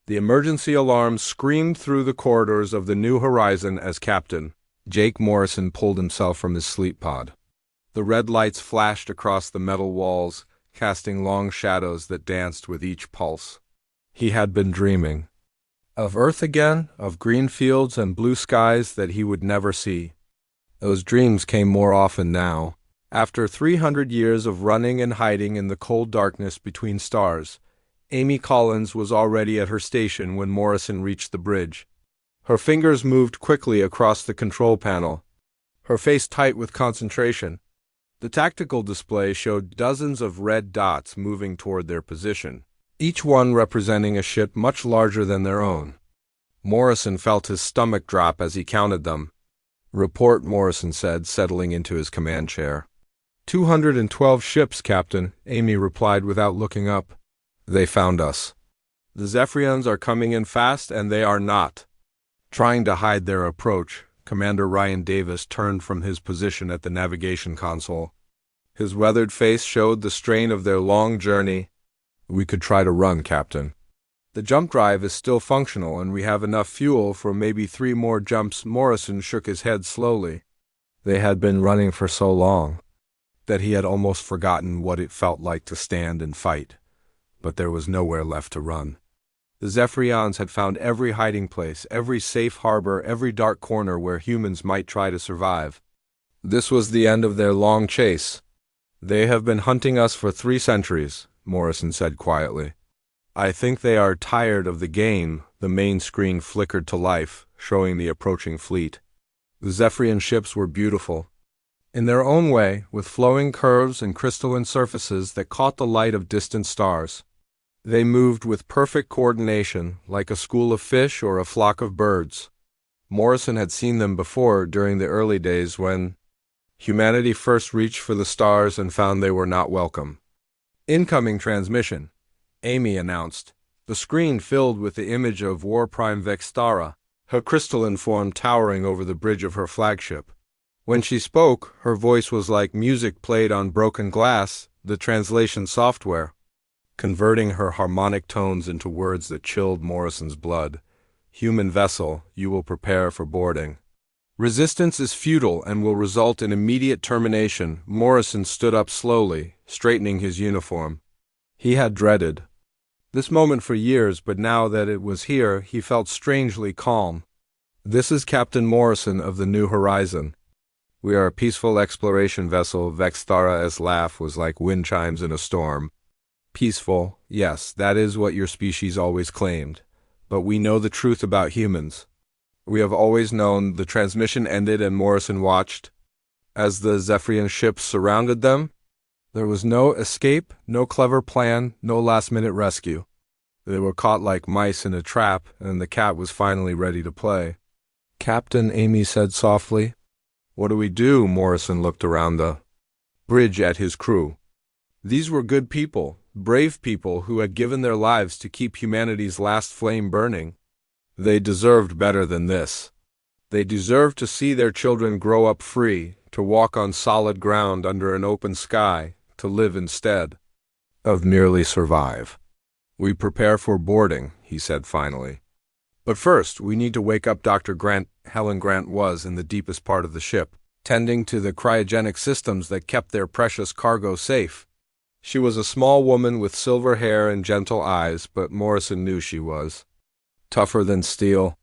The emergency alarm screamed through the corridors of the New Horizon as Captain Jake Morrison pulled himself from his sleep pod. The red lights flashed across the metal walls, casting long shadows that danced with each pulse. He had been dreaming. Of Earth again, of green fields and blue skies that he would never see. Those dreams came more often now. After 300 years of running and hiding in the cold darkness between stars, Amy Collins was already at her station when Morrison reached the bridge. Her fingers moved quickly across the control panel, her face tight with concentration. The tactical display showed dozens of red dots moving toward their position, each one representing a ship much larger than their own. Morrison felt his stomach drop as he counted them. "Report," Morrison said, settling into his command chair. 212 ships, Captain," Amy replied without looking up. "They found us. The Zephyrians are coming in fast, and they are not." Trying to hide their approach, Commander Ryan Davis turned from his position at the navigation console. His weathered face showed the strain of their long journey. "We could try to run, Captain. The jump drive is still functional, and we have enough fuel for maybe 3 more jumps." Morrison shook his head slowly. They had been running for so long that he had almost forgotten what it felt like to stand and fight. But there was nowhere left to run. The Zephyrians had found every hiding place, every safe harbor, every dark corner where humans might try to survive. This was the end of their long chase. "They have been hunting us for 3 centuries, Morrison said quietly. "I think they are tired of the game." The main screen flickered to life, showing the approaching fleet. The Zephyrian ships were beautiful, in their own way, with flowing curves and crystalline surfaces that caught the light of distant stars. They moved with perfect coordination, like a school of fish or a flock of birds. Morrison had seen them before during the early days when humanity first reached for the stars and found they were not welcome. "Incoming transmission," Amy announced. The screen filled with the image of War Prime Vextara, her crystalline form towering over the bridge of her flagship. When she spoke, her voice was like music played on broken glass, the translation software, converting her harmonic tones into words that chilled Morrison's blood. "Human vessel, you will prepare for boarding. Resistance is futile and will result in immediate termination." Morrison stood up slowly, straightening his uniform. He had dreaded this moment for years, but now that it was here, he felt strangely calm. "This is Captain Morrison of the New Horizon. We are a peaceful exploration vessel." Vextara's laugh was like wind chimes in a storm. "Peaceful, yes, that is what your species always claimed. But we know the truth about humans. We have always known." The transmission ended and Morrison watched as the Zephyrian ships surrounded them. There was no escape, no clever plan, no last-minute rescue. They were caught like mice in a trap, and the cat was finally ready to play. "Captain," Amy said softly. "What do we do?" Morrison looked around the bridge at his crew. These were good people, brave people who had given their lives to keep humanity's last flame burning. They deserved better than this. They deserved to see their children grow up free, to walk on solid ground under an open sky, to live instead of merely survive. "We prepare for boarding," he said finally. "But first, we need to wake up Dr. Grant." Helen Grant was in the deepest part of the ship, tending to the cryogenic systems that kept their precious cargo safe. She was a small woman with silver hair and gentle eyes, but Morrison knew she was tougher than steel.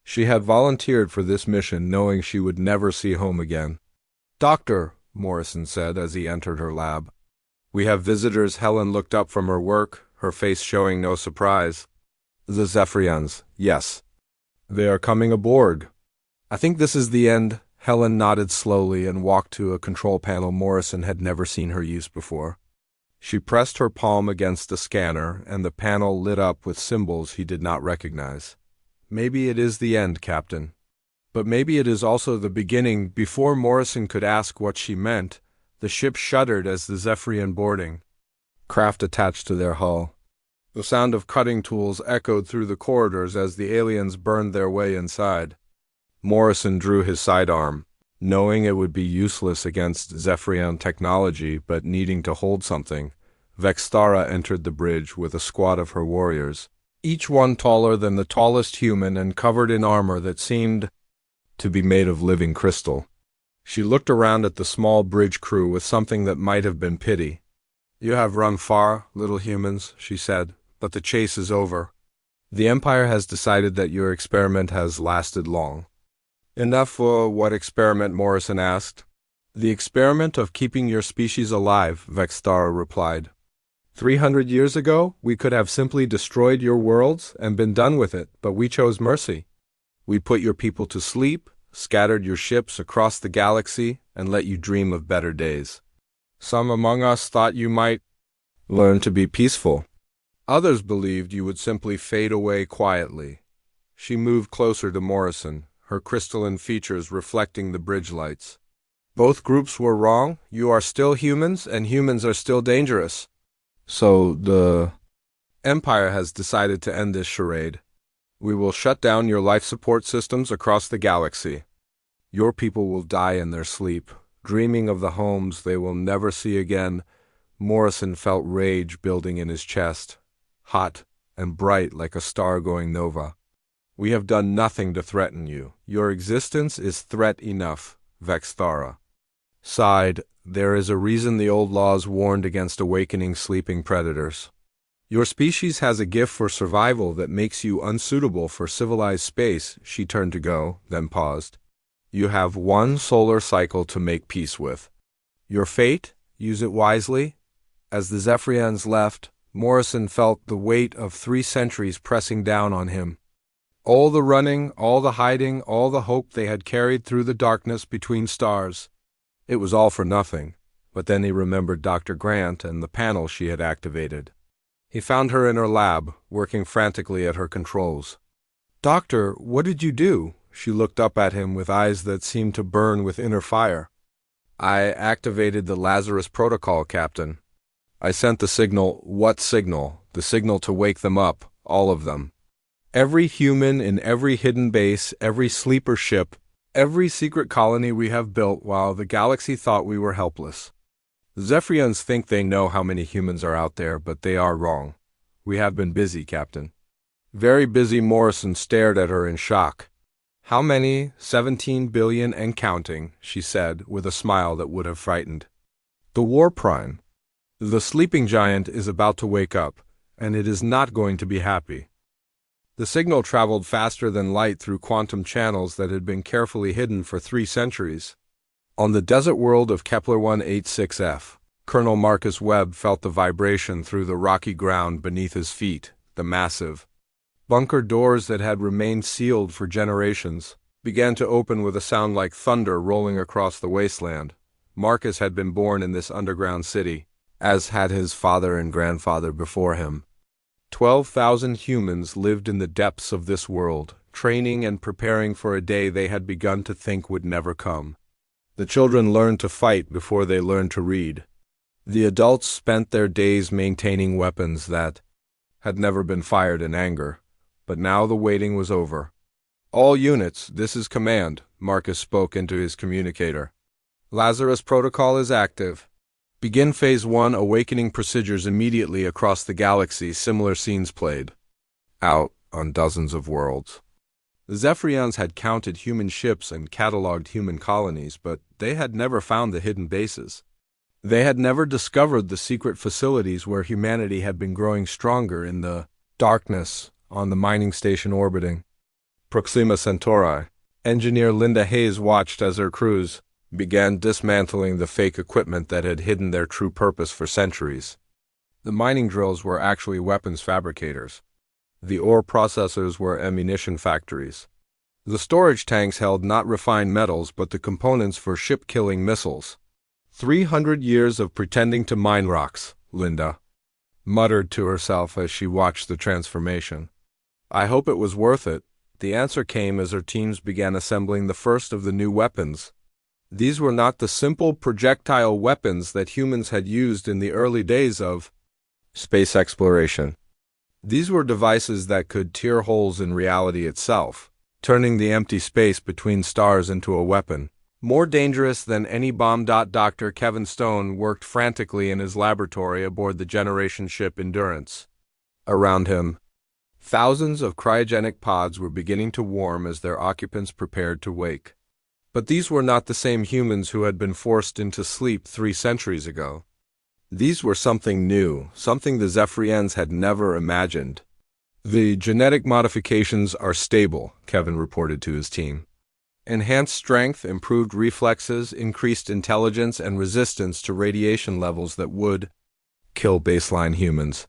She had volunteered for this mission knowing she would never see home again. "Doctor," Morrison said as he entered her lab. "We have visitors." Helen looked up from her work, her face showing no surprise. "The Zephyrians, yes. They are coming aboard." "I think this is the end." Helen nodded slowly and walked to a control panel Morrison had never seen her use before. She pressed her palm against the scanner, and the panel lit up with symbols he did not recognize. "Maybe it is the end, Captain. But maybe it is also the beginning." Before Morrison could ask what she meant, the ship shuddered as the Zephyrian boarding craft attached to their hull. The sound of cutting tools echoed through the corridors as the aliens burned their way inside. Morrison drew his sidearm, knowing it would be useless against Zephyrian technology, but needing to hold something. Vextara entered the bridge with a squad of her warriors. each one taller than the tallest human and covered in armor that seemed to be made of living crystal. She looked around at the small bridge crew with something that might have been pity. "You have run far, little humans," she said, "but the chase is over. The Empire has decided that your experiment has lasted long." "Enough for what experiment?" Morrison asked. "The experiment of keeping your species alive," Vextara replied. 300 years ago, we could have simply destroyed your worlds and been done with it, but we chose mercy. We put your people to sleep, scattered your ships across the galaxy, and let you dream of better days. Some among us thought you might learn to be peaceful. Others believed you would simply fade away quietly. She moved closer to Morrison, her crystalline features reflecting the bridge lights. Both groups were wrong. You are still humans, and humans are still dangerous. So the Empire has decided to end this charade. We will shut down your life support systems across the galaxy. Your people will die in their sleep, dreaming of the homes they will never see again. Morrison felt rage building in his chest, hot and bright like a star going nova. "We have done nothing to threaten you. Your existence is threat enough," Vextara sighed. "There is a reason the old laws warned against awakening sleeping predators. Your species has a gift for survival that makes you unsuitable for civilized space." She turned to go, then paused. "You have one solar cycle to make peace with. Your fate, use it wisely." As the Zephyrians left, Morrison felt the weight of 3 centuries pressing down on him. All the running, all the hiding, all the hope they had carried through the darkness between stars. It was all for nothing, but then he remembered Dr. Grant and the panel she had activated. He found her in her lab, working frantically at her controls. "Doctor, what did you do?" She looked up at him with eyes that seemed to burn with inner fire. "I activated the Lazarus Protocol, Captain. I sent the signal." "What signal?" "The signal to wake them up, all of them. Every human in every hidden base, every sleeper ship, every secret colony we have built while the galaxy thought we were helpless. The Zephyrians think they know how many humans are out there, but they are wrong. We have been busy, Captain." "Very busy." Morrison stared at her in shock. "How many?" 17 billion and counting, she said, with a smile that would have frightened. "The War Prime. The sleeping giant is about to wake up, and it is not going to be happy." The signal traveled faster than light through quantum channels that had been carefully hidden for 3 centuries. On the desert world of Kepler 186f, Colonel Marcus Webb felt the vibration through the rocky ground beneath his feet. The massive bunker doors that had remained sealed for generations began to open with a sound like thunder rolling across the wasteland. Marcus had been born in this underground city, as had his father and grandfather before him. 12,000 humans lived in the depths of this world, training and preparing for a day they had begun to think would never come. The children learned to fight before they learned to read. The adults spent their days maintaining weapons that had never been fired in anger. But now the waiting was over. "All units, this is command," Marcus spoke into his communicator. "Lazarus Protocol is active. Begin Phase 1 awakening procedures immediately across the galaxy." Similar scenes played out on dozens of worlds. The Zephyrians had counted human ships and catalogued human colonies, but they had never found the hidden bases. They had never discovered the secret facilities where humanity had been growing stronger in the darkness on the mining station orbiting Proxima Centauri. Engineer Linda Hayes watched as her crews began dismantling the fake equipment that had hidden their true purpose for centuries. The mining drills were actually weapons fabricators. The ore processors were ammunition factories. The storage tanks held not refined metals but the components for ship-killing missiles. 300 years of pretending to mine rocks, Linda muttered to herself as she watched the transformation. "I hope it was worth it." The answer came as her teams began assembling the first of the new weapons. These were not the simple projectile weapons that humans had used in the early days of space exploration. These were devices that could tear holes in reality itself, turning the empty space between stars into a weapon. More dangerous than any bomb. Dr. Kevin Stone worked frantically in his laboratory aboard the Generation ship Endurance. Around him, Thousands of cryogenic pods were beginning to warm as their occupants prepared to wake. But these were not the same humans who had been forced into sleep 3 centuries ago. These were something new, something the Zephyrians had never imagined. The genetic modifications are stable, Kevin reported to his team. Enhanced strength, improved reflexes, increased intelligence, and resistance to radiation levels that would kill baseline humans.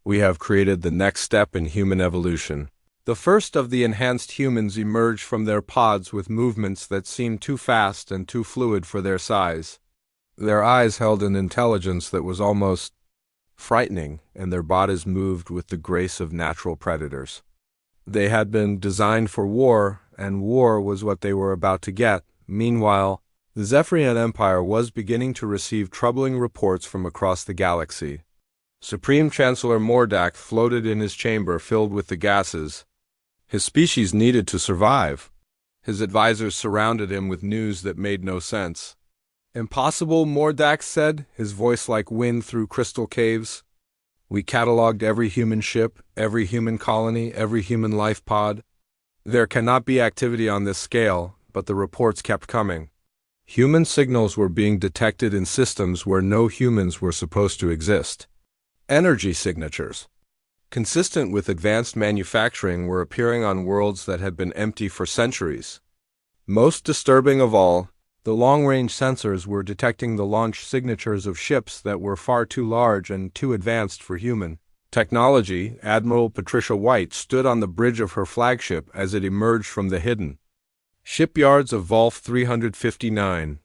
We have created the next step in human evolution. The first of the enhanced humans emerged from their pods with movements that seemed too fast and too fluid for their size. Their eyes held an intelligence that was almost frightening, and their bodies moved with the grace of natural predators. They had been designed for war, and war was what they were about to get. Meanwhile, the Zephyrian Empire was beginning to receive troubling reports from across the galaxy. Supreme Chancellor Mordak floated in his chamber filled with the gases. His species needed to survive. His advisors surrounded him with news that made no sense. "Impossible," Mordak said, his voice like wind through crystal caves. "We cataloged every human ship, every human colony, every human life pod. There cannot be activity on this scale," but the reports kept coming. Human signals were being detected in systems where no humans were supposed to exist. Energy signatures, consistent with advanced manufacturing, were appearing on worlds that had been empty for centuries. Most disturbing of all, the long-range sensors were detecting the launch signatures of ships that were far too large and too advanced for human technology. Admiral Patricia White stood on the bridge of her flagship as it emerged from the hidden shipyards of Volf 359.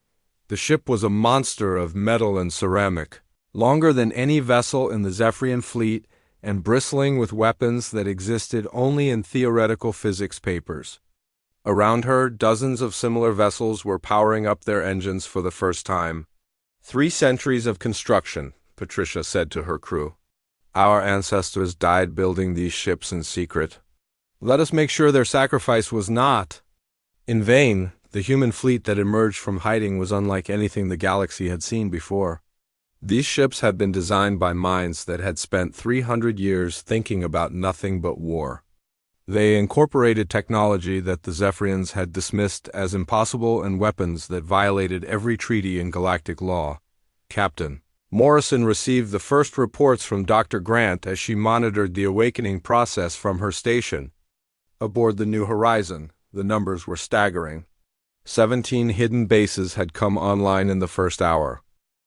The ship was a monster of metal and ceramic, longer than any vessel in the Zephyrian fleet and bristling with weapons that existed only in theoretical physics papers. Around her, dozens of similar vessels were powering up their engines for the first time. 3 centuries of construction, Patricia said to her crew. Our ancestors died building these ships in secret. Let us make sure their sacrifice was not in vain. The human fleet that emerged from hiding was unlike anything the galaxy had seen before. These ships had been designed by minds that had spent 300 years thinking about nothing but war. They incorporated technology that the Zephyrians had dismissed as impossible and weapons that violated every treaty in galactic law. Captain Morrison received the first reports from Dr. Grant as she monitored the awakening process from her station. Aboard the New Horizon, the numbers were staggering. 17 hidden bases had come online in the first hour.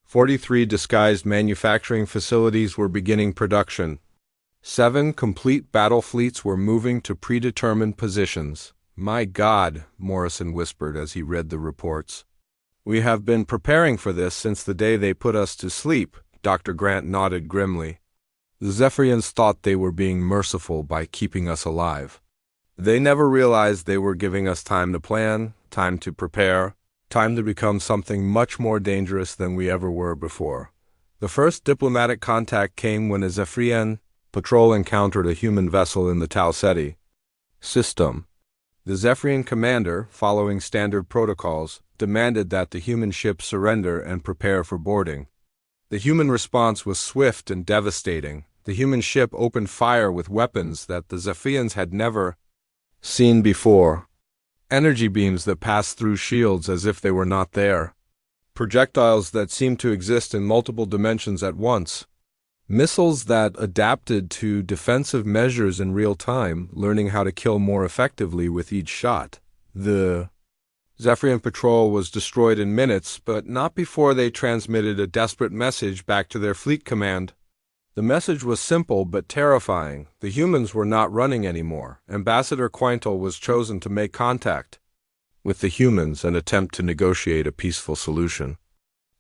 43 disguised manufacturing facilities were beginning production. 7 complete battle fleets were moving to predetermined positions. "My God," Morrison whispered as he read the reports. "We have been preparing for this since the day they put us to sleep," Dr. Grant nodded grimly. "The Zephyrians thought they were being merciful by keeping us alive. They never realized they were giving us time to plan, time to prepare, time to become something much more dangerous than we ever were before." The first diplomatic contact came when a Zephyrian patrol encountered a human vessel in the Tau Ceti system. The Zephyrian commander, following standard protocols, demanded that the human ship surrender and prepare for boarding. The human response was swift and devastating. The human ship opened fire with weapons that the Zephyrians had never seen before. Energy beams that passed through shields as if they were not there. Projectiles that seemed to exist in multiple dimensions at once. Missiles that adapted to defensive measures in real time, learning how to kill more effectively with each shot. The Zephyrian patrol was destroyed in minutes, but not before they transmitted a desperate message back to their fleet command. The message was simple but terrifying. The humans were not running anymore. Ambassador Quintal was chosen to make contact with the humans and attempt to negotiate a peaceful solution.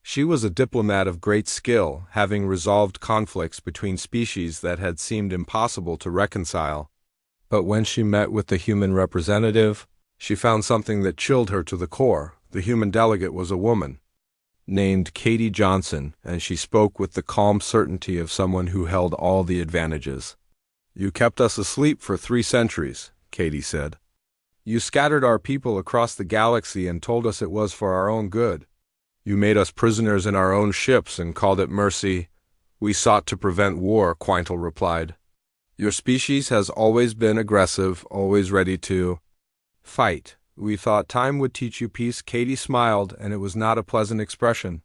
She was a diplomat of great skill, having resolved conflicts between species that had seemed impossible to reconcile. But when she met with the human representative, she found something that chilled her to the core. The human delegate was a woman named Katie Johnson, and she spoke with the calm certainty of someone who held all the advantages. "You kept us asleep for 3 centuries, Katie said. "You scattered our people across the galaxy and told us it was for our own good. You made us prisoners in our own ships and called it mercy. We sought to prevent war," Quintal replied. Your species has always been aggressive, always ready to fight. We thought time would teach you peace. Katie smiled, and it was not a pleasant expression.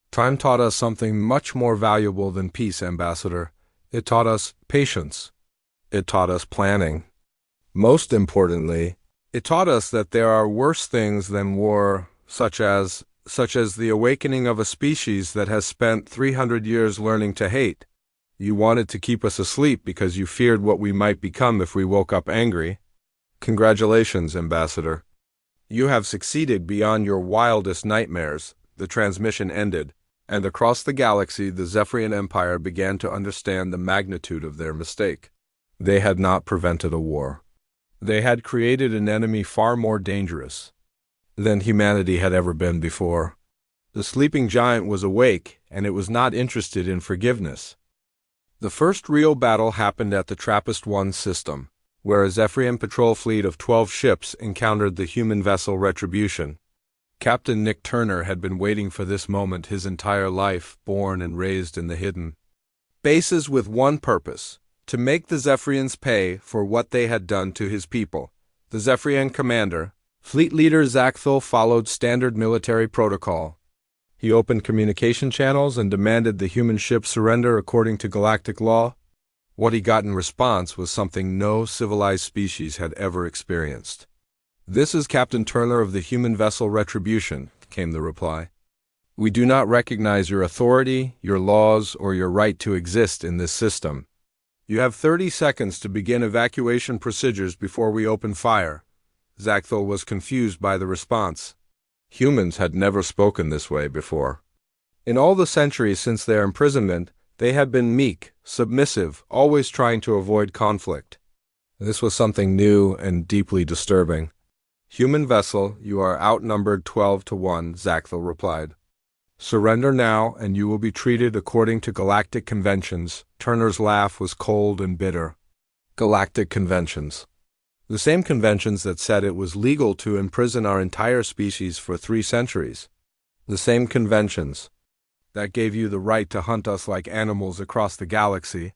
Time taught us something much more valuable than peace, Ambassador. It taught us patience. It taught us planning. Most importantly, it taught us that there are worse things than war, such as the awakening of a species that has spent 300 years learning to hate. You wanted to keep us asleep because you feared what we might become if we woke up angry. Congratulations, Ambassador. You have succeeded beyond your wildest nightmares. The transmission ended, and across the galaxy the Zephyrian Empire began to understand the magnitude of their mistake. They had not prevented a war. They had created an enemy far more dangerous than humanity had ever been before. The sleeping giant was awake, and it was not interested in forgiveness. The first real battle happened at the TRAPPIST-1 system, where a Zephyrian patrol fleet of 12 ships encountered the human vessel Retribution. Captain Nick Turner had been waiting for this moment his entire life, born and raised in the hidden bases with one purpose: to make the Zephyrians pay for what they had done to his people. The Zephyrian commander, Fleet Leader Zachthel, followed standard military protocol. He opened communication channels and demanded the human ship surrender according to galactic law. What he got in response was something no civilized species had ever experienced. "This is Captain Turner of the human vessel Retribution," came the reply. "We do not recognize your authority, your laws, or your right to exist in this system. You have 30 seconds to begin evacuation procedures before we open fire." Zachthel was confused by the response. Humans had never spoken this way before. In all the centuries since their imprisonment, they had been meek, submissive, always trying to avoid conflict. This was something new and deeply disturbing. "Human vessel, you are outnumbered 12-1, Zachthel replied. "Surrender now, and you will be treated according to galactic conventions." Turner's laugh was cold and bitter. Galactic conventions. The same conventions that said it was legal to imprison our entire species for 3 centuries. The same conventions that gave you the right to hunt us like animals across the galaxy.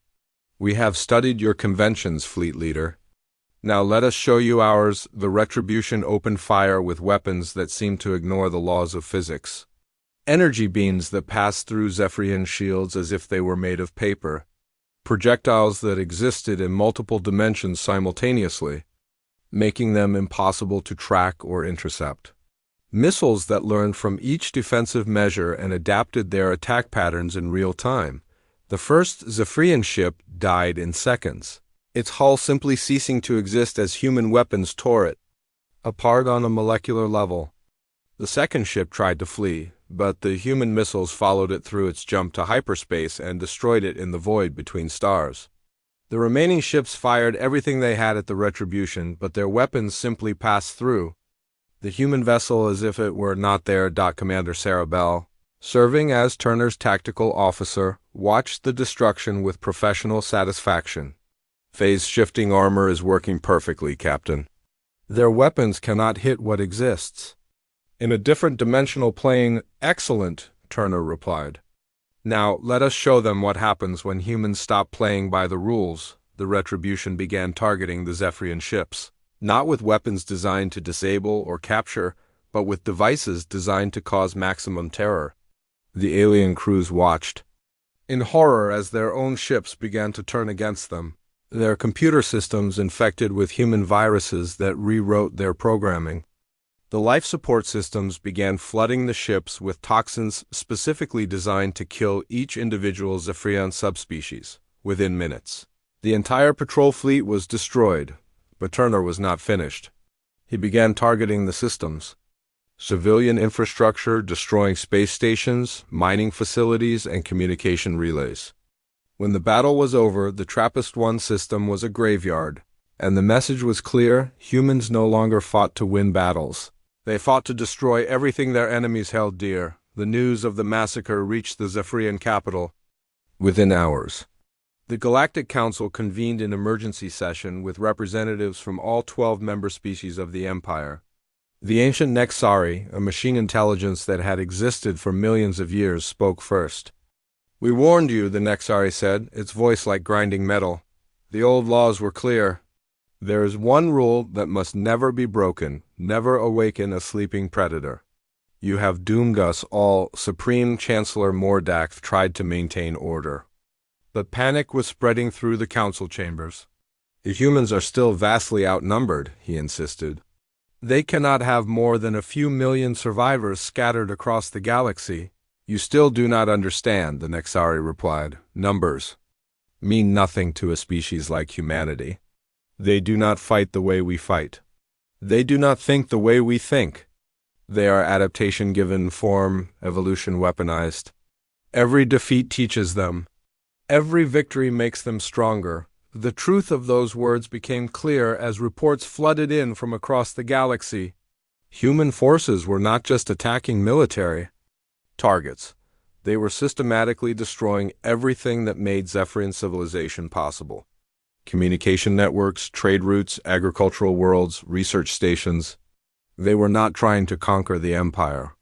"We have studied your conventions, Fleet Leader. Now let us show you ours." The Retribution opened fire with weapons that seemed to ignore the laws of physics. Energy beams that passed through Zephyrian shields as if they were made of paper. Projectiles that existed in multiple dimensions simultaneously, making them impossible to track or intercept. Missiles that learned from each defensive measure and adapted their attack patterns in real time. The first Zephyrian ship died in seconds, its hull simply ceasing to exist as human weapons tore it apart on a molecular level. The second ship tried to flee, but the human missiles followed it through its jump to hyperspace and destroyed it in the void between stars. The remaining ships fired everything they had at the Retribution, but their weapons simply passed through the human vessel as if it were not there. Commander Sarah Bell, serving as Turner's tactical officer, watched the destruction with professional satisfaction. "Phase-shifting armor is working perfectly, Captain. Their weapons cannot hit what exists in a different dimensional plane." "Excellent," Turner replied. "Now let us show them what happens when humans stop playing by the rules." The Retribution began targeting the Zephyrian ships, not with weapons designed to disable or capture, but with devices designed to cause maximum terror. The alien crews watched in horror as their own ships began to turn against them, their computer systems infected with human viruses that rewrote their programming. The life support systems began flooding the ships with toxins specifically designed to kill each individual Zephyrian subspecies within minutes. The entire patrol fleet was destroyed, but Turner was not finished. He began targeting the systems. Civilian infrastructure, destroying space stations, mining facilities, and communication relays. When the battle was over, the TRAPPIST-1 system was a graveyard, and the message was clear: humans no longer fought to win battles. They fought to destroy everything their enemies held dear. The news of the massacre reached the Zephyrian capital within hours. The Galactic Council convened an emergency session with representatives from all 12 member species of the Empire. The ancient Nexari, a machine intelligence that had existed for millions of years, spoke first. "We warned you," the Nexari said, its voice like grinding metal. The old laws were clear. There is one rule that must never be broken: never awaken a sleeping predator. You have doomed us all. Supreme Chancellor Mordax tried to maintain order. But panic was spreading through the council chambers. The humans are still vastly outnumbered, he insisted. They cannot have more than a few million survivors scattered across the galaxy. You still do not understand, the Nexari replied. Numbers mean nothing to a species like humanity. They do not fight the way we fight. They do not think the way we think. They are adaptation given form, evolution weaponized. Every defeat teaches them. Every victory makes them stronger. The truth of those words became clear as reports flooded in from across the galaxy. Human forces were not just attacking military targets. They were systematically destroying everything that made Zephyrian civilization possible. Communication networks, trade routes, agricultural worlds, research stations. They were not trying to conquer the empire.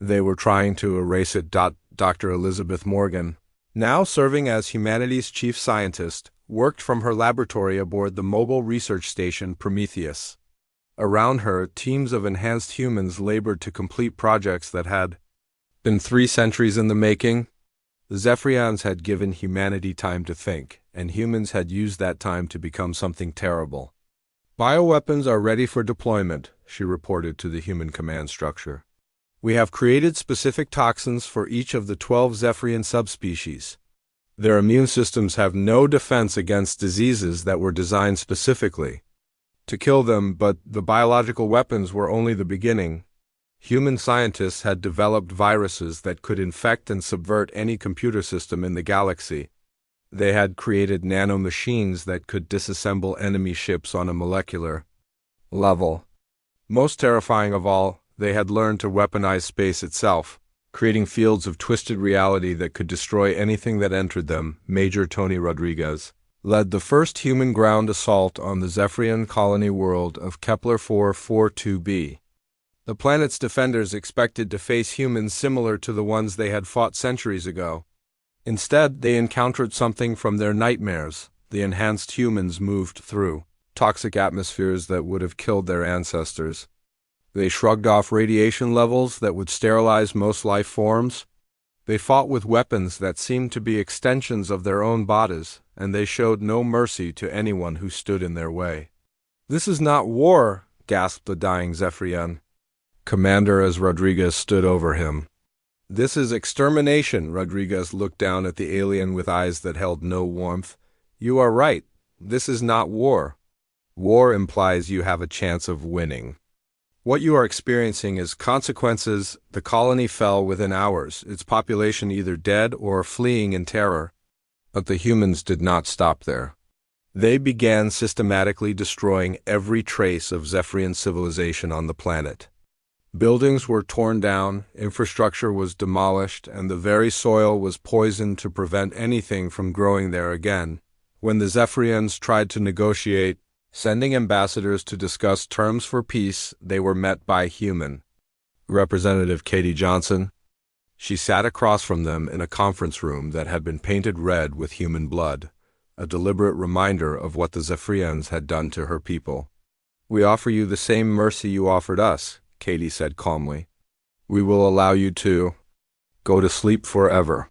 They were trying to erase it. Dr. Elizabeth Morgan, now serving as humanity's chief scientist, worked from her laboratory aboard the mobile research station Prometheus. Around her, teams of enhanced humans labored to complete projects that had been 3 centuries in the making. The Zephyrians had given humanity time to think, and humans had used that time to become something terrible. Bioweapons are ready for deployment, she reported to the human command structure. We have created specific toxins for each of the 12 Zephyrian subspecies. Their immune systems have no defense against diseases that were designed specifically to kill them, but the biological weapons were only the beginning. Human scientists had developed viruses that could infect and subvert any computer system in the galaxy. They had created nanomachines that could disassemble enemy ships on a molecular level. Most terrifying of all, they had learned to weaponize space itself, creating fields of twisted reality that could destroy anything that entered them. Major Tony Rodriguez led the first human ground assault on the Zephyrian colony world of Kepler 442b. The planet's defenders expected to face humans similar to the ones they had fought centuries ago. Instead, they encountered something from their nightmares. The enhanced humans moved through toxic atmospheres that would have killed their ancestors. They shrugged off radiation levels that would sterilize most life forms. They fought with weapons that seemed to be extensions of their own bodies, and they showed no mercy to anyone who stood in their way. "This is not war," gasped the dying Zephyrian commander as Rodriguez stood over him. "This is extermination." Rodriguez looked down at the alien with eyes that held no warmth. "You are right. This is not war. War implies you have a chance of winning. What you are experiencing is consequences." The colony fell within hours, its population either dead or fleeing in terror. But the humans did not stop there. They began systematically destroying every trace of Zephyrian civilization on the planet. Buildings were torn down, infrastructure was demolished, and the very soil was poisoned to prevent anything from growing there again. When the Zephyrians tried to negotiate, sending ambassadors to discuss terms for peace, they were met by human Representative Katie Johnson. She sat across from them in a conference room that had been painted red with human blood, a deliberate reminder of what the Zephyrians had done to her people. "We offer you the same mercy you offered us," Katie said calmly. "We will allow you to go to sleep forever.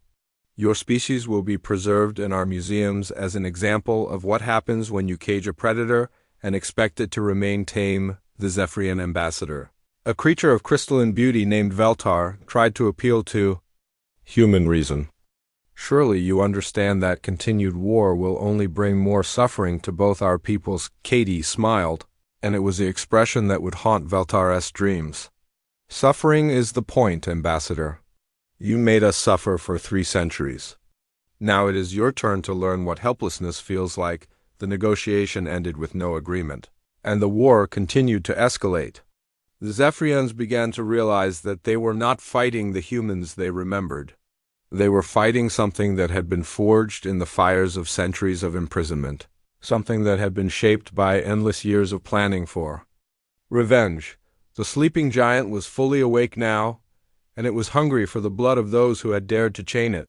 Your species will be preserved in our museums as an example of what happens when you cage a predator and expect it to remain tame." The Zephyrian ambassador, a creature of crystalline beauty named Veltar, tried to appeal to human reason. "Surely you understand that continued war will only bring more suffering to both our peoples." Katie smiled, and it was the expression that would haunt Veltar's dreams. "Suffering is the point, Ambassador. You made us suffer for 3 centuries. Now it is your turn to learn what helplessness feels like." The negotiation ended with no agreement, and the war continued to escalate. The Zephyrians began to realize that they were not fighting the humans they remembered. They were fighting something that had been forged in the fires of centuries of imprisonment, something that had been shaped by endless years of planning for revenge. The sleeping giant was fully awake now, and it was hungry for the blood of those who had dared to chain it.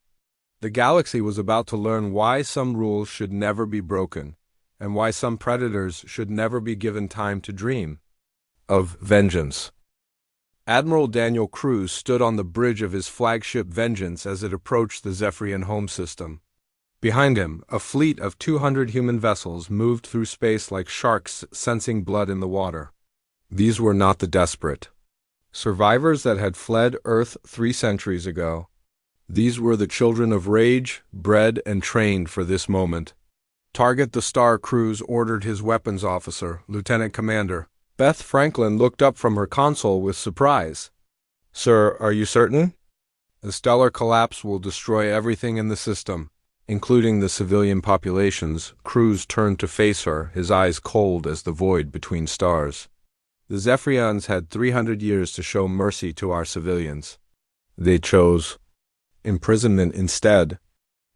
The galaxy was about to learn why some rules should never be broken, and why some predators should never be given time to dream of vengeance. Admiral Daniel Cruz stood on the bridge of his flagship Vengeance as it approached the Zephyrian home system. Behind him, a fleet of 200 human vessels moved through space like sharks sensing blood in the water. These were not the desperate survivors that had fled Earth 3 centuries ago. These were the children of rage, bred and trained for this moment. "Target the star," Cruz ordered his weapons officer, Lieutenant Commander. Beth Franklin looked up from her console with surprise. "Sir, are you certain?" "A stellar collapse will destroy everything in the system, including the civilian populations." Cruz turned to face her, his eyes cold as the void between stars. "The Zephyrians had 300 years to show mercy to our civilians. They chose imprisonment instead.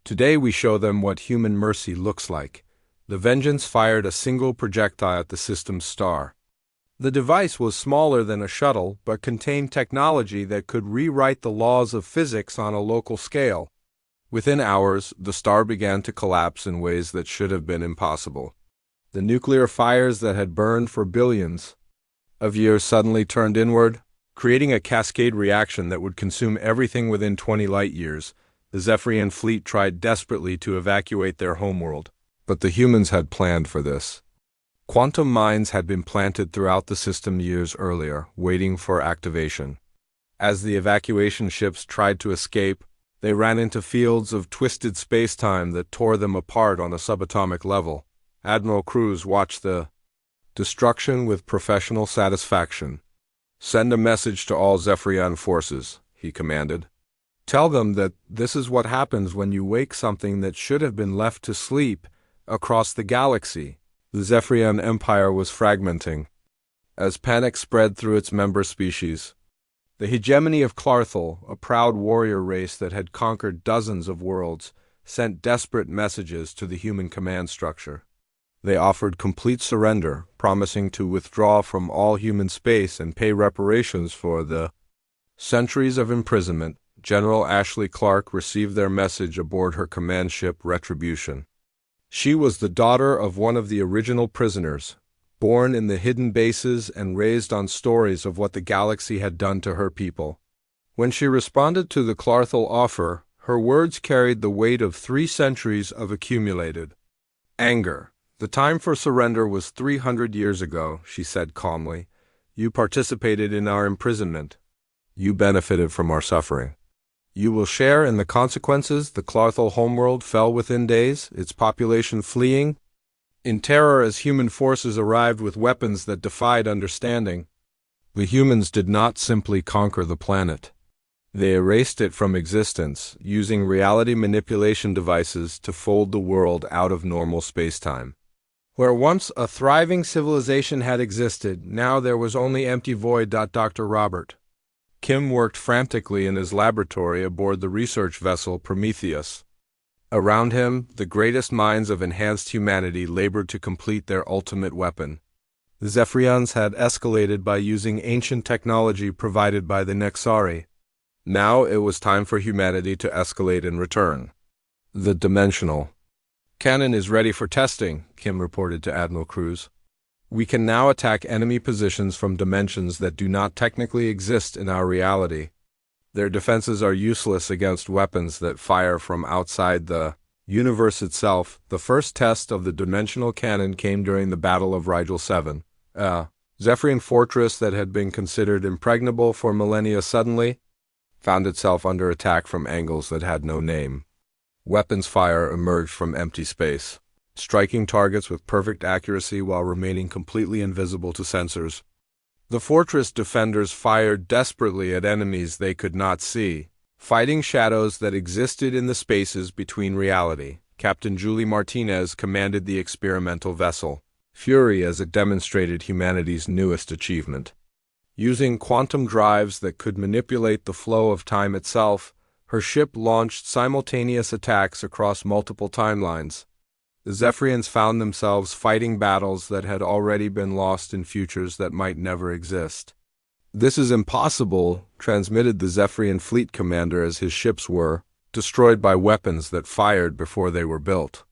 Today we show them what human mercy looks like." The Vengeance fired a single projectile at the system's star. The device was smaller than a shuttle, but contained technology that could rewrite the laws of physics on a local scale. Within hours, the star began to collapse in ways that should have been impossible. The nuclear fires that had burned for billions of years suddenly turned inward, creating a cascade reaction that would consume everything within 20 light-years. The Zephyrian fleet tried desperately to evacuate their homeworld, but the humans had planned for this. Quantum mines had been planted throughout the system years earlier, waiting for activation. As the evacuation ships tried to escape, they ran into fields of twisted space-time that tore them apart on a subatomic level. Admiral Cruz watched the destruction with professional satisfaction. "Send a message to all Zephyrian forces," he commanded. "Tell them that this is what happens when you wake something that should have been left to sleep across the galaxy." The Zephyrian Empire was fragmenting as panic spread through its member species. The hegemony of Clarthal, a proud warrior race that had conquered dozens of worlds, sent desperate messages to the human command structure. They offered complete surrender, promising to withdraw from all human space and pay reparations for the centuries of imprisonment. General Ashley Clark received their message aboard her command ship Retribution. She was the daughter of one of the original prisoners, born in the hidden bases and raised on stories of what the galaxy had done to her people. When she responded to the Clarthal offer, her words carried the weight of 3 centuries of accumulated anger. "The time for surrender was 300 years ago," she said calmly. "You participated in our imprisonment. You benefited from our suffering. You will share in the consequences." The Clarthal homeworld fell within days, its population fleeing in terror as human forces arrived with weapons that defied understanding. The humans did not simply conquer the planet. They erased it from existence, using reality manipulation devices to fold the world out of normal spacetime. Where once a thriving civilization had existed, now there was only empty void. Dr. Robert Kim worked frantically in his laboratory aboard the research vessel Prometheus. Around him, the greatest minds of enhanced humanity labored to complete their ultimate weapon. The Zephyrians had escalated by using ancient technology provided by the Nexari. Now it was time for humanity to escalate in return. "The dimensional cannon is ready for testing," Kim reported to Admiral Cruz. "We can now attack enemy positions from dimensions that do not technically exist in our reality. Their defenses are useless against weapons that fire from outside the universe itself." The first test of the dimensional cannon came during the Battle of Rigel 7. A Zephyrian fortress that had been considered impregnable for millennia suddenly found itself under attack from angles that had no name. Weapons fire emerged from empty space, striking targets with perfect accuracy while remaining completely invisible to sensors. The fortress defenders fired desperately at enemies they could not see, fighting shadows that existed in the spaces between reality. Captain Julie Martinez commanded the experimental vessel, Fury, as it demonstrated humanity's newest achievement. Using quantum drives that could manipulate the flow of time itself, her ship launched simultaneous attacks across multiple timelines. The Zephyrians found themselves fighting battles that had already been lost in futures that might never exist. "This is impossible," transmitted the Zephyrian fleet commander as his ships were destroyed by weapons that fired before they were built.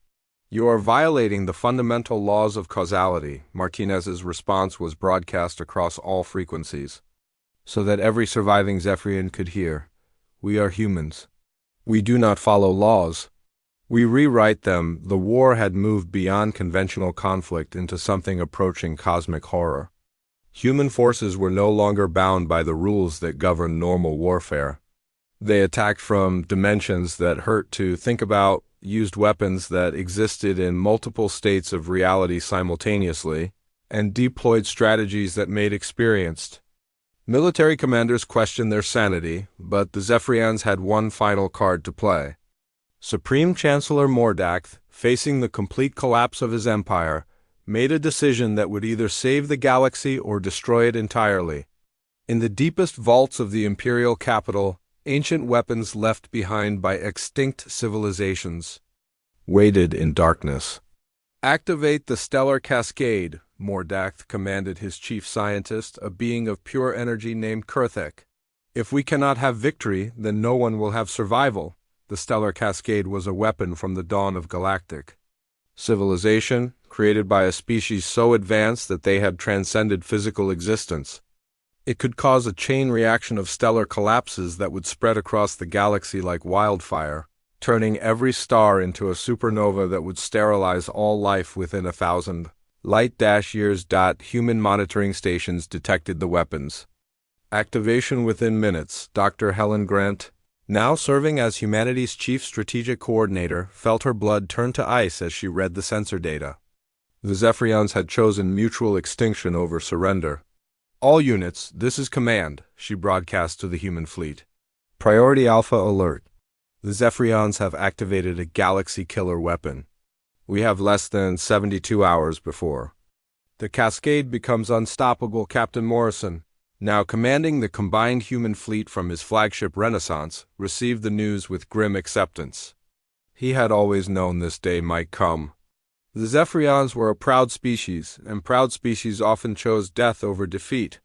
You are violating the fundamental laws of causality. Martinez's response was broadcast across all frequencies, so that every surviving Zephyrian could hear. We are humans. We do not follow laws. We rewrite them. The war had moved beyond conventional conflict into something approaching cosmic horror. Human forces were no longer bound by the rules that govern normal warfare. They attacked from dimensions that hurt to think about, used weapons that existed in multiple states of reality simultaneously, and deployed strategies that made experienced. Military commanders questioned their sanity, but the Zephyrians had one final card to play. Supreme Chancellor Mordax, facing the complete collapse of his empire, made a decision that would either save the galaxy or destroy it entirely. In the deepest vaults of the imperial capital, ancient weapons left behind by extinct civilizations waited in darkness. Activate the stellar cascade, Mordax commanded his chief scientist, a being of pure energy named Kurthek. If we cannot have victory, then no one will have survival. The stellar cascade was a weapon from the dawn of galactic civilization, created by a species so advanced that they had transcended physical existence. It could cause a chain reaction of stellar collapses that would spread across the galaxy like wildfire, turning every star into a supernova that would sterilize all life within 1,000 light-years. Human monitoring stations detected the weapons. Activation within minutes. Dr. Helen Grant, now serving as humanity's chief strategic coordinator, felt her blood turn to ice as she read the sensor data. The Zephyrians had chosen mutual extinction over surrender. All units, this is command, she broadcast to the human fleet. Priority Alpha alert. The Zephyrians have activated a galaxy killer weapon. We have less than 72 hours before. The cascade becomes unstoppable. Captain Morrison, now commanding the combined human fleet from his flagship Renaissance, received the news with grim acceptance. He had always known this day might come. The Zephyrians were a proud species, and proud species often chose death over defeat.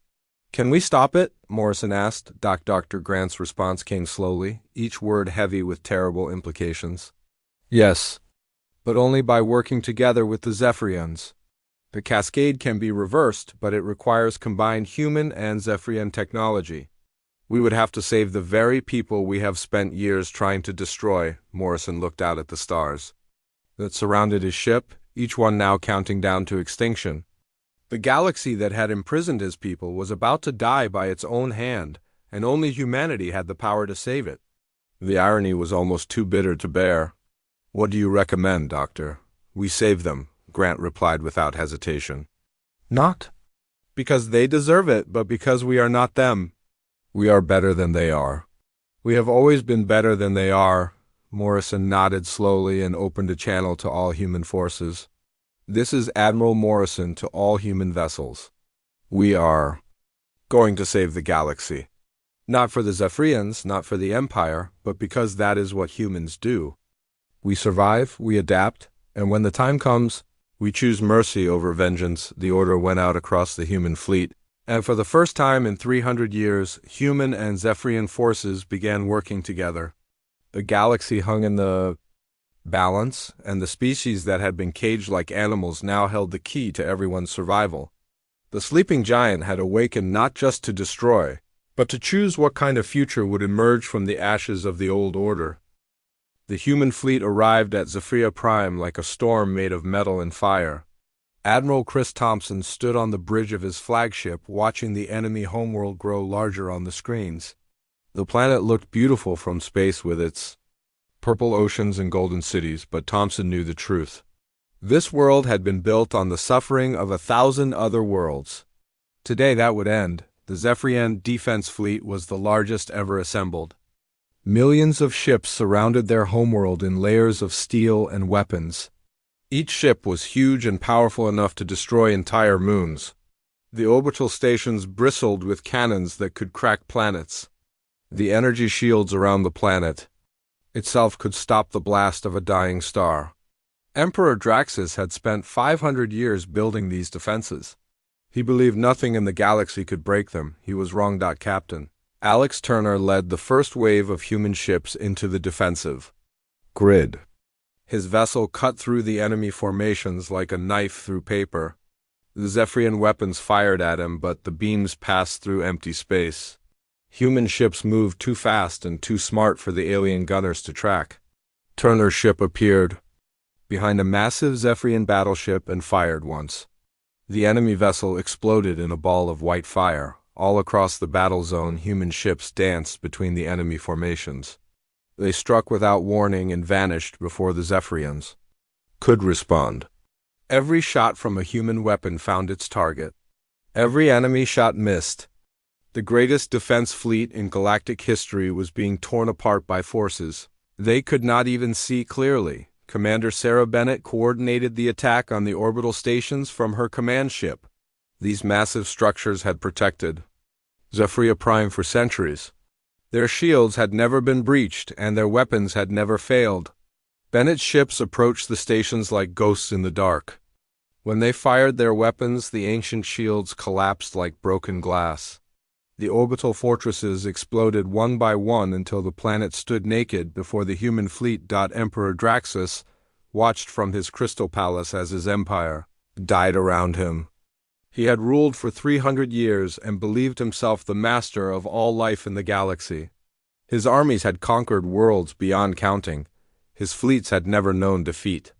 Can we stop it? Morrison asked. Dr. Grant's response came slowly, each word heavy with terrible implications. Yes, but only by working together with the Zephyrians. The cascade can be reversed, but it requires combined human and Zephyrian technology. We would have to save the very people we have spent years trying to destroy. Morrison looked out at the stars that surrounded his ship, each one now counting down to extinction. The galaxy that had imprisoned his people was about to die by its own hand, and only humanity had the power to save it. The irony was almost too bitter to bear. What do you recommend, Doctor? We save them, Grant replied without hesitation. Not because they deserve it, but because we are not them. We are better than they are. We have always been better than they are. Morrison nodded slowly and opened a channel to all human forces. This is Admiral Morrison to all human vessels. We are going to save the galaxy. Not for the Zephyrians, not for the Empire, but because that is what humans do. We survive, we adapt, and when the time comes, we choose mercy over vengeance. The order went out across the human fleet, and for the first time in 300 years, human and Zephyrian forces began working together. The galaxy hung in the balance, and the species that had been caged like animals now held the key to everyone's survival. The sleeping giant had awakened not just to destroy, but to choose what kind of future would emerge from the ashes of the old order. The human fleet arrived at Zephyria Prime like a storm made of metal and fire. Admiral Chris Thompson stood on the bridge of his flagship, watching the enemy homeworld grow larger on the screens. The planet looked beautiful from space with its purple oceans and golden cities, but Thompson knew the truth. This world had been built on the suffering of 1,000 other worlds. Today that would end. The Zephyrian defense fleet was the largest ever assembled. Millions of ships surrounded their homeworld in layers of steel and weapons. Each ship was huge and powerful enough to destroy entire moons. The orbital stations bristled with cannons that could crack planets. The energy shields around the planet itself could stop the blast of a dying star. Emperor Draxus had spent 500 years building these defenses. He believed nothing in the galaxy could break them. He was wrong. Captain. Alex Turner led the first wave of human ships into the defensive grid. His vessel cut through the enemy formations like a knife through paper. The Zephyrian weapons fired at him, but the beams passed through empty space. Human ships moved too fast and too smart for the alien gunners to track. Turner's ship appeared behind a massive Zephyrian battleship and fired once. The enemy vessel exploded in a ball of white fire. All across the battle zone, human ships danced between the enemy formations. They struck without warning and vanished before the Zephyrians could respond. Every shot from a human weapon found its target. Every enemy shot missed. The greatest defense fleet in galactic history was being torn apart by forces they could not even see clearly. Commander Sarah Bennett coordinated the attack on the orbital stations from her command ship. These massive structures had protected Zephyria Prime for centuries. Their shields had never been breached, and their weapons had never failed. Bennett's ships approached the stations like ghosts in the dark. When they fired their weapons, the ancient shields collapsed like broken glass. The orbital fortresses exploded one by one until the planet stood naked before the human fleet. Emperor Draxus watched from his crystal palace as his empire died around him. He had ruled for 300 years and believed himself the master of all life in the galaxy. His armies had conquered worlds beyond counting. His fleets had never known defeat.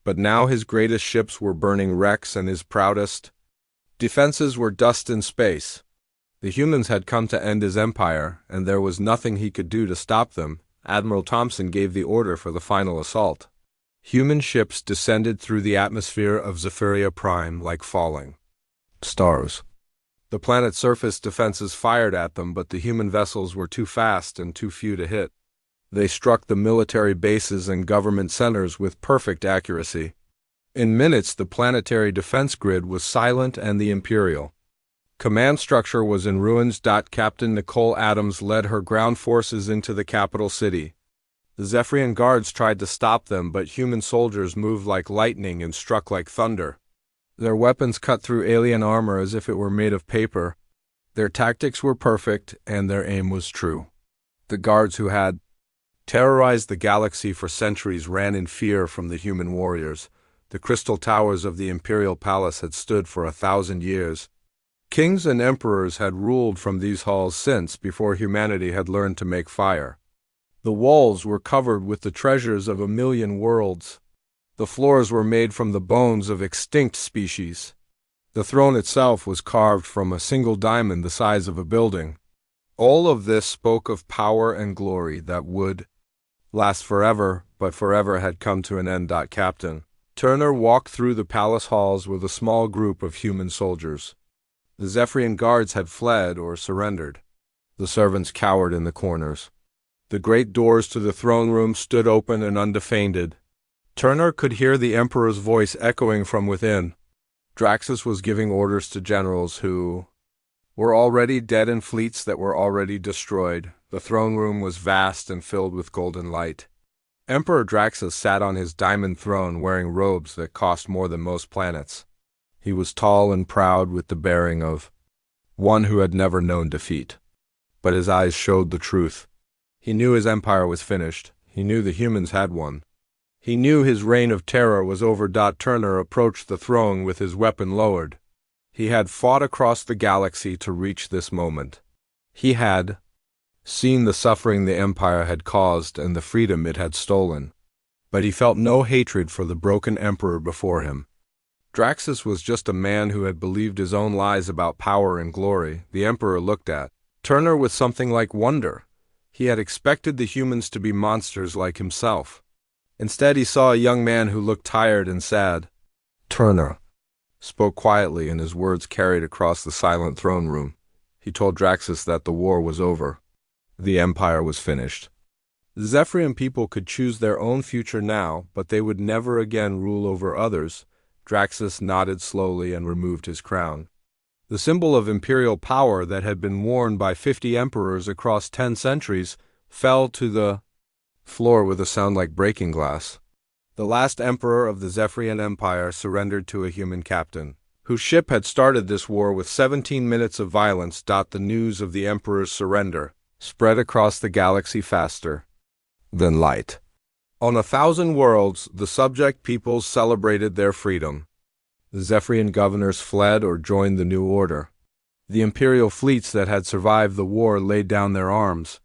But now his greatest ships were burning wrecks and his proudest defenses were dust in space. The humans had come to end his empire, and there was nothing he could do to stop them. Admiral Thompson gave the order for the final assault. Human ships descended through the atmosphere of Zephyria Prime like falling stars. The planet's surface defenses fired at them, but the human vessels were too fast and too few to hit. They struck the military bases and government centers with perfect accuracy. In minutes, the planetary defense grid was silent and the Imperial command structure was in ruins. Captain Nicole Adams led her ground forces into the capital city. The Zephyrian guards tried to stop them, but human soldiers moved like lightning and struck like thunder. Their weapons cut through alien armor as if it were made of paper. Their tactics were perfect, and their aim was true. The guards who had terrorized the galaxy for centuries ran in fear from the human warriors. The crystal towers of the Imperial Palace had stood for 1,000 years. Kings and emperors had ruled from these halls since before humanity had learned to make fire. The walls were covered with the treasures of 1,000,000 worlds. The floors were made from the bones of extinct species. The throne itself was carved from a single diamond the size of a building. All of this spoke of power and glory that would last forever, but forever had come to an end. Captain Turner walked through the palace halls with a small group of human soldiers. The Zephyrian guards had fled or surrendered. The servants cowered in the corners. The great doors to the throne room stood open and undefended. Turner could hear the Emperor's voice echoing from within. Draxus was giving orders to generals who were already dead and fleets that were already destroyed. The throne room was vast and filled with golden light. Emperor Draxus sat on his diamond throne wearing robes that cost more than most planets. He was tall and proud with the bearing of one who had never known defeat. But his eyes showed the truth. He knew his empire was finished. He knew the humans had won. He knew his reign of terror was over. Turner approached the throne with his weapon lowered. He had fought across the galaxy to reach this moment. He had seen the suffering the Empire had caused and the freedom it had stolen. But he felt no hatred for the broken Emperor before him. Draxus was just a man who had believed his own lies about power and glory. The Emperor looked at Turner with something like wonder. He had expected the humans to be monsters like himself. Instead, he saw a young man who looked tired and sad. Turner spoke quietly, and his words carried across the silent throne room. He told Draxus that the war was over. The Empire was finished. The Zephyrian people could choose their own future now, but they would never again rule over others. Draxus nodded slowly and removed his crown. The symbol of imperial power that had been worn by 50 emperors across 10 centuries fell to the floor with a sound like breaking glass. The last emperor of the Zephyrian Empire surrendered to a human captain. whose ship had started this war with 17 minutes of violence. The news of the Emperor's surrender spread across the galaxy faster than light. On 1,000 worlds, the subject peoples celebrated their freedom. The Zephyrian governors fled or joined the new order. The imperial fleets that had survived the war laid down their arms.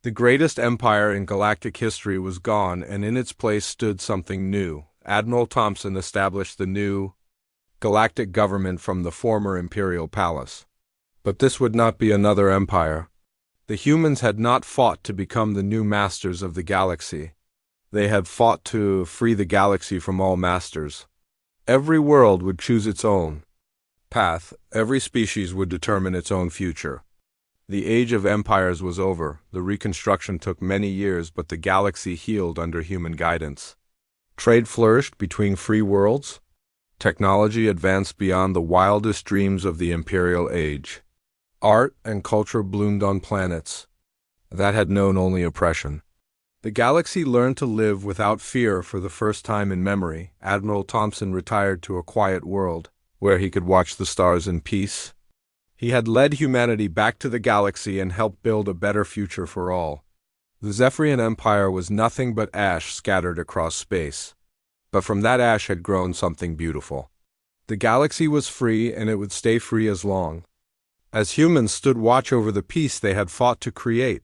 The greatest empire in galactic history was gone, and in its place stood something new. Admiral Thompson established the new galactic government from the former imperial palace. But this would not be another empire. The humans had not fought to become the new masters of the galaxy. They had fought to free the galaxy from all masters. Every world would choose its own path. Every species would determine its own future. The age of empires was over. The reconstruction took many years, but the galaxy healed under human guidance. Trade flourished between free worlds. Technology advanced beyond the wildest dreams of the imperial age. Art and culture bloomed on planets that had known only oppression. The galaxy learned to live without fear for the first time in memory. Admiral Thompson retired to a quiet world where he could watch the stars in peace. He had led humanity back to the galaxy and helped build a better future for all. The Zephyrian Empire was nothing but ash scattered across space. But from that ash had grown something beautiful. The galaxy was free, and it would stay free as long as humans stood watch over the peace they had fought to create.